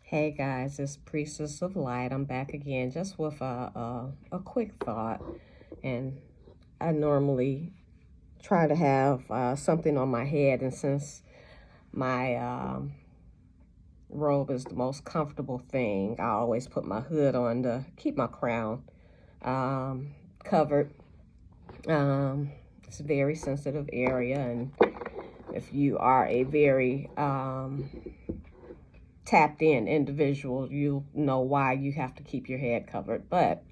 Hey guys, it's Priestess of Light. I'm back again just with a quick thought. And I normally try to have something on my head. And since my robe is the most comfortable thing, I always put my hood on to keep my crown covered. It's a very sensitive area. And if you are a very tapped in individual, you'll know why you have to keep your head covered. But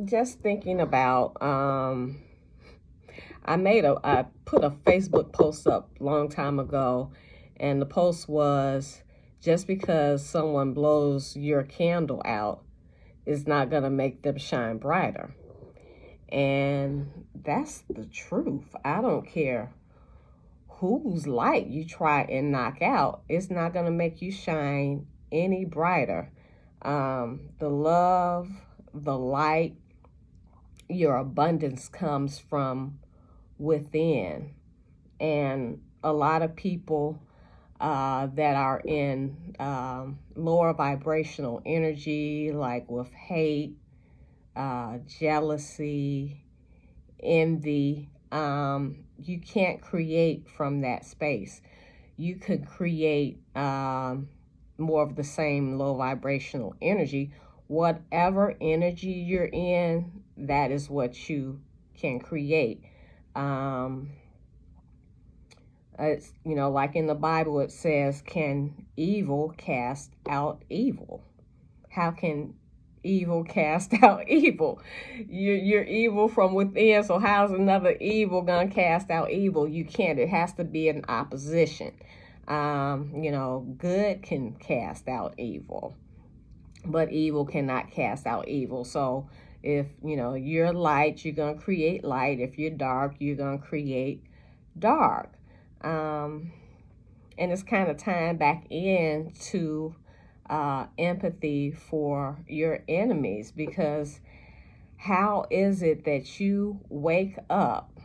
just thinking about I put a Facebook post up a long time ago, and the post was, just because someone blows your candle out is not going to make them shine brighter. And that's the truth. I don't care whose light you try and knock out, it's not going to make you shine any brighter. The love, the light, your abundance comes from within. And a lot of people that are in lower vibrational energy, like with hate, jealousy, envy, you can't create from that space. You could create more of the same low vibrational energy. Whatever energy you're in, that is what you can create. It's, like in the Bible, it says, can evil cast out evil? How can evil cast out evil? You're evil from within, so how's another evil gonna cast out evil? You can't. It has to be an opposition. Good can cast out evil, but evil cannot cast out evil. So if you're light, you're gonna create light. If you're dark, you're gonna create dark. And it's kind of tying back into empathy for your enemies, because how is it that you wake up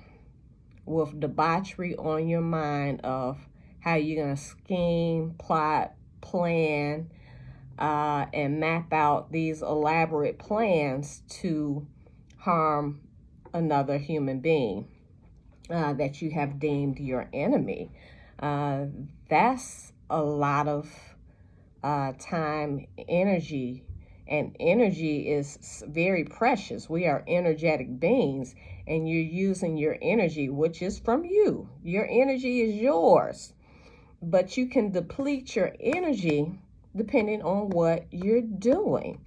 with debauchery on your mind of how you're going to scheme, plot, plan, and map out these elaborate plans to harm another human being that you have deemed your enemy? That's a lot of time, energy, and energy is very precious. We are energetic beings, and you're using your energy, which is from you. Your energy is yours, but you can deplete your energy depending on what you're doing.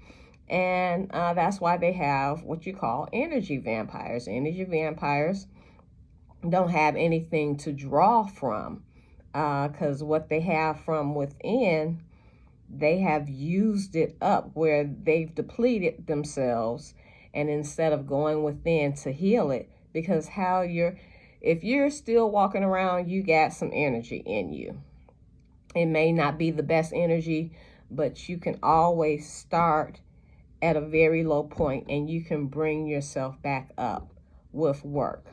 And that's why they have what you call energy vampires. Energy vampires don't have anything to draw from, because what they have from within, they have used it up, where they've depleted themselves. And instead of going within to heal it, because if you're still walking around, you got some energy in you. It may not be the best energy, but you can always start at a very low point, and you can bring yourself back up with work.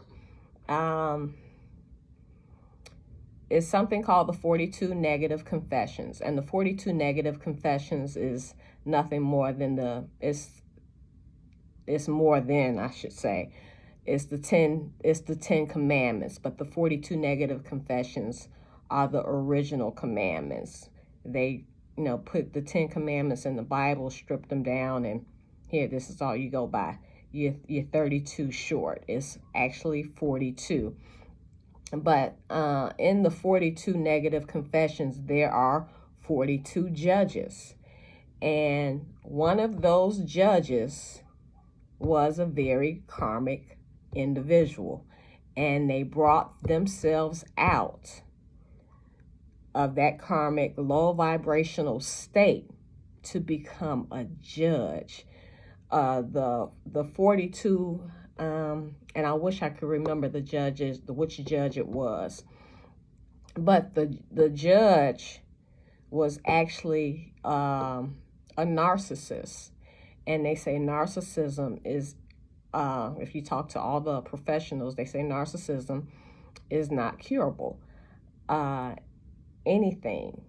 Is something called the 42 Negative Confessions. And the 42 Negative Confessions is nothing more than it's more than, I should say. It's the 10 commandments, but the 42 Negative Confessions are the original commandments. They, put the 10 commandments in the Bible, stripped them down, and here, this is all you go by. You're 32 short. It's actually 42. But in the 42 Negative Confessions, there are 42 judges. And one of those judges was a very karmic individual. And they brought themselves out of that karmic low vibrational state to become a judge. The 42 and I wish I could remember which judge it was. But the judge was actually a narcissist. And they say narcissism is, if you talk to all the professionals, they say narcissism is not curable. anything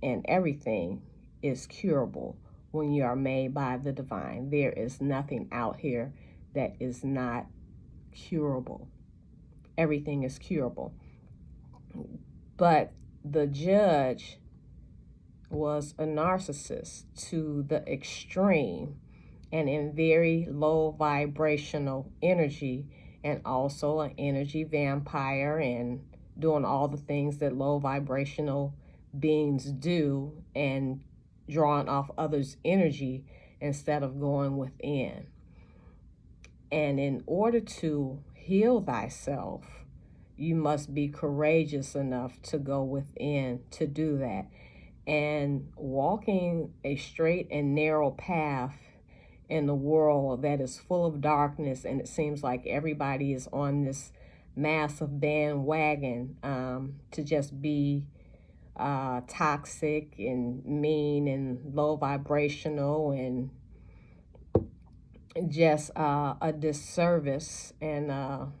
and everything is curable when you are made by the divine. There is nothing out here that is not curable. Everything is curable. But the judge was a narcissist to the extreme and in very low vibrational energy, and also an energy vampire and doing all the things that low vibrational beings do and drawing off others' energy instead of going within. And in order to heal thyself, you must be courageous enough to go within to do that. And walking a straight and narrow path in the world that is full of darkness, and it seems like everybody is on this massive bandwagon to just be toxic and mean and low vibrational and just a disservice and a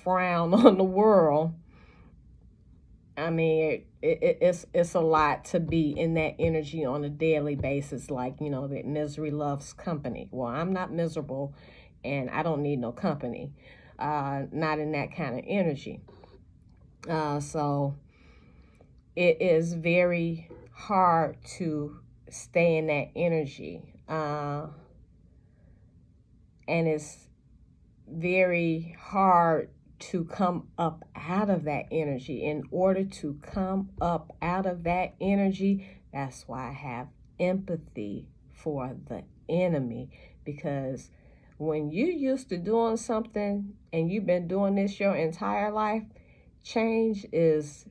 frown on the world. I mean, it's a lot to be in that energy on a daily basis. Like, you know, that misery loves company. Well, I'm not miserable and I don't need no company. Not in that kind of energy. So it is very hard to stay in that energy. And it's very hard to come up out of that energy. In order to come up out of that energy, that's why I have empathy for the enemy. Because when you're used to doing something and you've been doing this your entire life, change is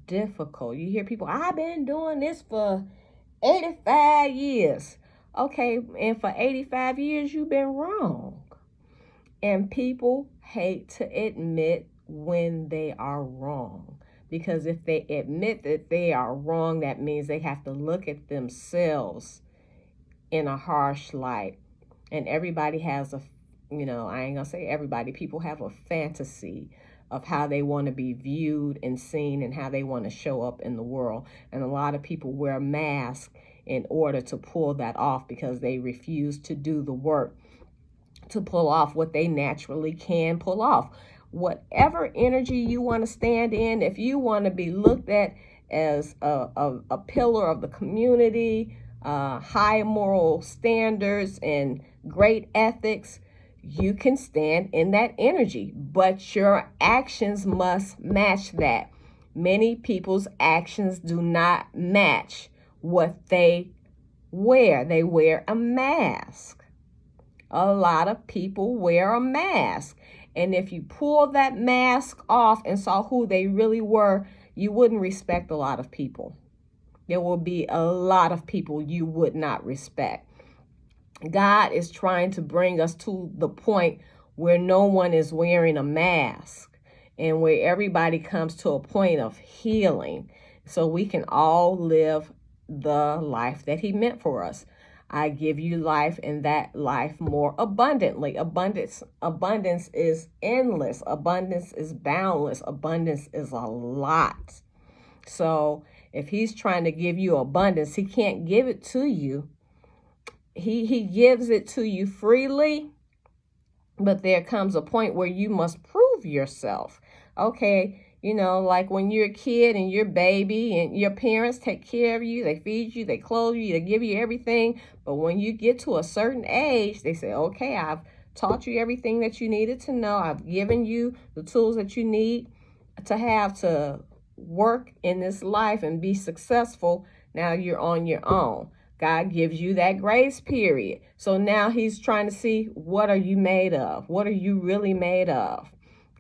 difficult. You hear people, I've been doing this for 85 years. Okay, and for 85 years, you've been wrong. And people hate to admit when they are wrong. Because if they admit that they are wrong, that means they have to look at themselves in a harsh light. And everybody has a, you know, I ain't gonna say everybody, people have a fantasy of how they want to be viewed and seen and how they want to show up in the world. And a lot of people wear masks in order to pull that off because they refuse to do the work to pull off what they naturally can pull off. Whatever energy you want to stand in, if you want to be looked at as a pillar of the community, high moral standards and great ethics, you can stand in that energy, but your actions must match that. Many people's actions do not match what they wear. They wear a mask. A lot of people wear a mask. And if you pull that mask off and saw who they really were, you wouldn't respect a lot of people. There will be a lot of people you would not respect. God is trying to bring us to the point where no one is wearing a mask and where everybody comes to a point of healing so we can all live the life that he meant for us. I give you life and that life more abundantly. Abundance is endless. Abundance is boundless. Abundance is a lot. So if he's trying to give you abundance, he can't give it to you. He gives it to you freely, but there comes a point where you must prove yourself. Okay, you know, like when you're a kid and you're a baby and your parents take care of you, they feed you, they clothe you, they give you everything. But when you get to a certain age, they say, okay, I've taught you everything that you needed to know. I've given you the tools that you need to have to work in this life and be successful. Now you're on your own. God gives you that grace period. So now he's trying to see, what are you made of? What are you really made of?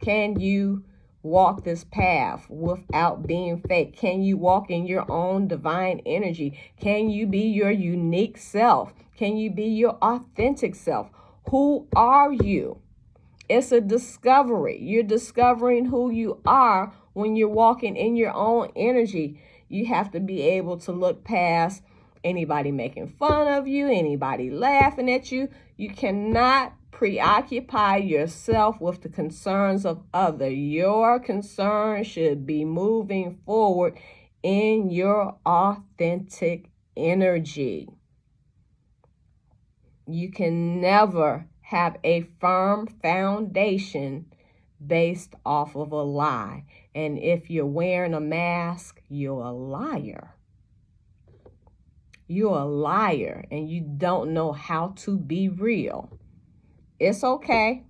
Can you walk this path without being fake? Can you walk in your own divine energy? Can you be your unique self? Can you be your authentic self? Who are you? It's a discovery. You're discovering who you are when you're walking in your own energy. You have to be able to look past anybody making fun of you, anybody laughing at you. You cannot preoccupy yourself with the concerns of others. Your concern should be moving forward in your authentic energy. You can never have a firm foundation based off of a lie. And if you're wearing a mask, you're a liar. You're a liar and you don't know how to be real. It's okay.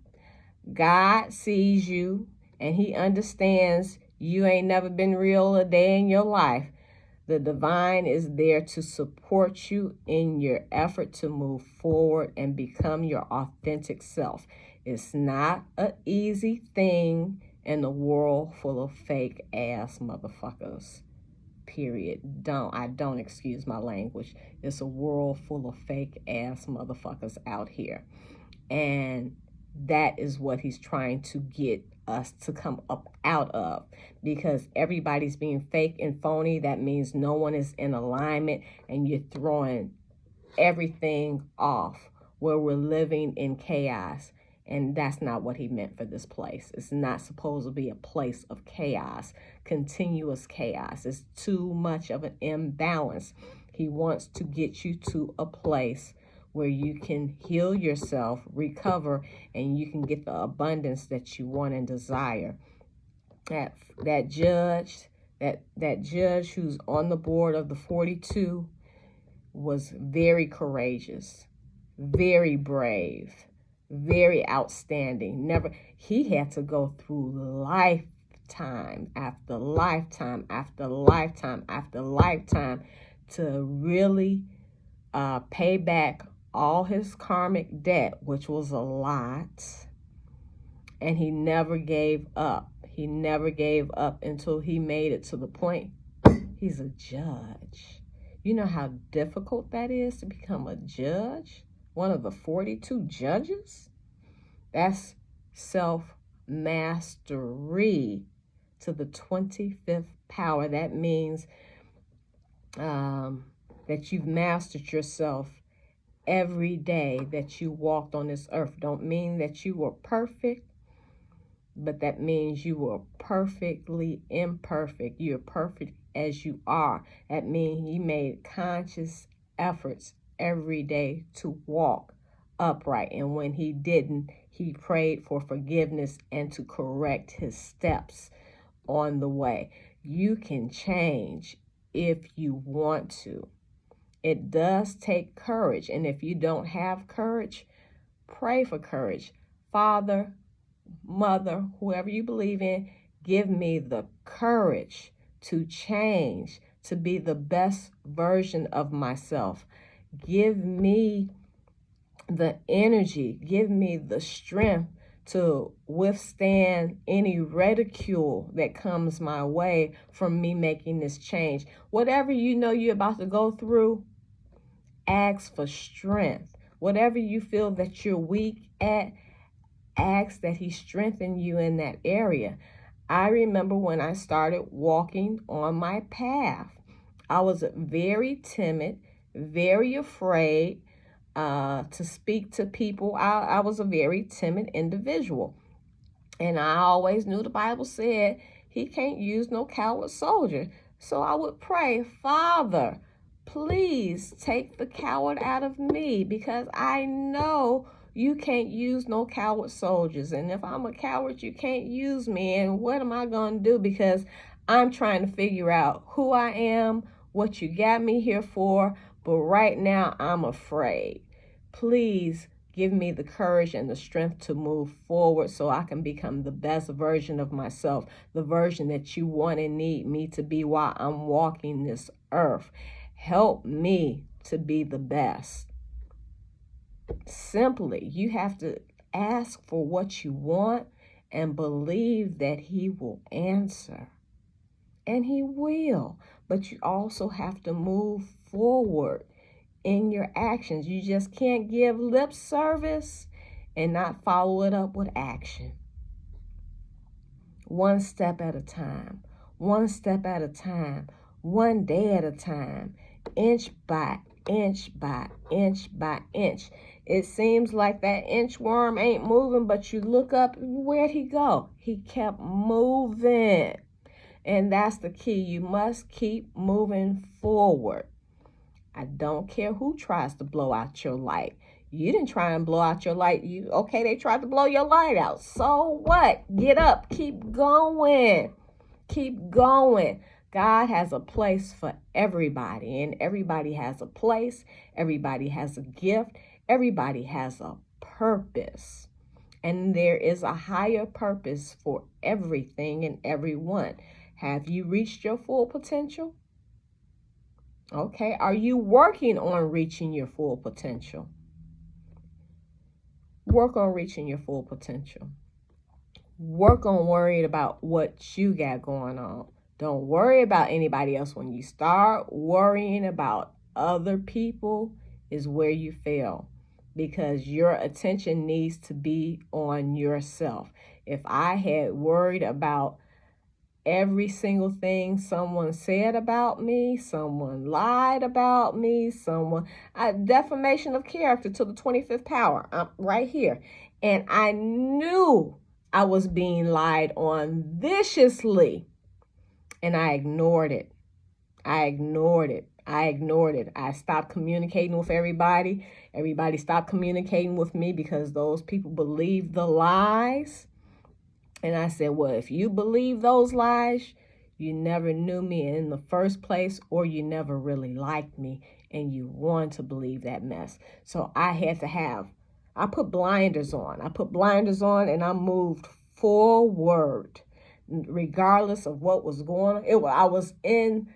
God sees you and he understands you ain't never been real a day in your life. The divine is there to support you in your effort to move forward and become your authentic self. It's not an easy thing in a world full of fake ass motherfuckers. Period. I don't excuse my language. It's a world full of fake ass motherfuckers out here. And that is what he's trying to get us to come up out of, because everybody's being fake and phony. That means no one is in alignment and you're throwing everything off, where we're living in chaos. And that's not what he meant for this place. It's not supposed to be a place of chaos, continuous chaos. It's too much of an imbalance. He wants to get you to a place where you can heal yourself, recover, and you can get the abundance that you want and desire. That judge who's on the board of the 42 was very courageous, very brave, very outstanding. He had to go through lifetime after lifetime after lifetime after lifetime to really pay back all his karmic debt, which was a lot. And he never gave up. He never gave up until he made it to the point he's a judge. You know how difficult that is to become a judge? One of the 42 judges? That's self-mastery to the 25th power. That means that you've mastered yourself every day that you walked on this earth. Don't mean that you were perfect, but that means you were perfectly imperfect. You're perfect as you are. That means he made conscious efforts every day to walk upright. And when he didn't, he prayed for forgiveness and to correct his steps on the way. You can change if you want to. It does take courage. And if you don't have courage, pray for courage. Father, Mother, whoever you believe in, give me the courage to change, to be the best version of myself. Give me the energy, give me the strength to withstand any ridicule that comes my way from me making this change. Whatever you know you're about to go through, ask for strength. Whatever you feel that you're weak at, ask that he strengthen you in that area. I remember when I started walking on my path, I was very timid, very afraid to speak to people. I was a very timid individual. And I always knew the Bible said he can't use no coward soldier. So I would pray, Father, please take the coward out of me, because I know you can't use no coward soldiers. And if I'm a coward, you can't use me. And what am I going to do? Because I'm trying to figure out who I am, what you got me here for. But right now, I'm afraid. Please give me the courage and the strength to move forward so I can become the best version of myself, the version that you want and need me to be while I'm walking this earth. Help me to be the best. Simply, you have to ask for what you want and believe that he will answer. And he will. But you also have to move forward in your actions. You just can't give lip service and not follow it up with action. One step at a time. One step at a time. One day at a time. Inch by inch by inch by inch. It seems like that inchworm ain't moving, but you look up, where'd he go? He kept moving. And that's the key. You must keep moving forward. I don't care who tries to blow out your light. You didn't try and blow out your light. They tried to blow your light out. So what? Get up. Keep going. Keep going. God has a place for everybody, and everybody has a place. Everybody has a gift. Everybody has a purpose. And there is a higher purpose for everything and everyone. Have you reached your full potential? Okay. Are you working on reaching your full potential? Work on reaching your full potential. Work on worrying about what you got going on. Don't worry about anybody else. When you start worrying about other people is where you fail, because your attention needs to be on yourself. If I had worried about every single thing someone said about me, someone lied about me, defamation of character to the 25th power, I'm right here. And I knew I was being lied on viciously, and I ignored it. I stopped communicating with everybody. Everybody stopped communicating with me because those people believed the lies. And I said, well, if you believe those lies, you never knew me in the first place, or you never really liked me, and you want to believe that mess. So I put blinders on. And I moved forward regardless of what was going on. I was in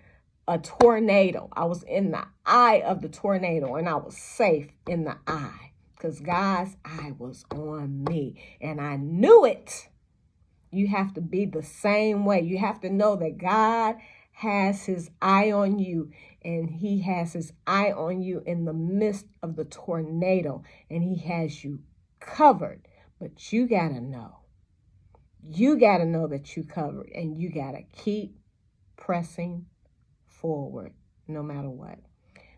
a tornado. I was in the eye of the tornado, and I was safe in the eye because God's eye was on me, and I knew it. You have to be the same way. You have to know that God has his eye on you, and he has his eye on you in the midst of the tornado, and he has you covered. But you got to know. You got to know that you covered, and you got to keep pressing forward no matter what.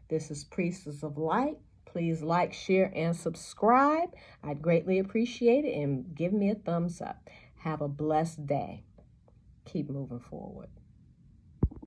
This is Priestess of Light. Please like, share, and subscribe. I'd greatly appreciate it, and give me a thumbs up. Have a blessed day. Keep moving forward.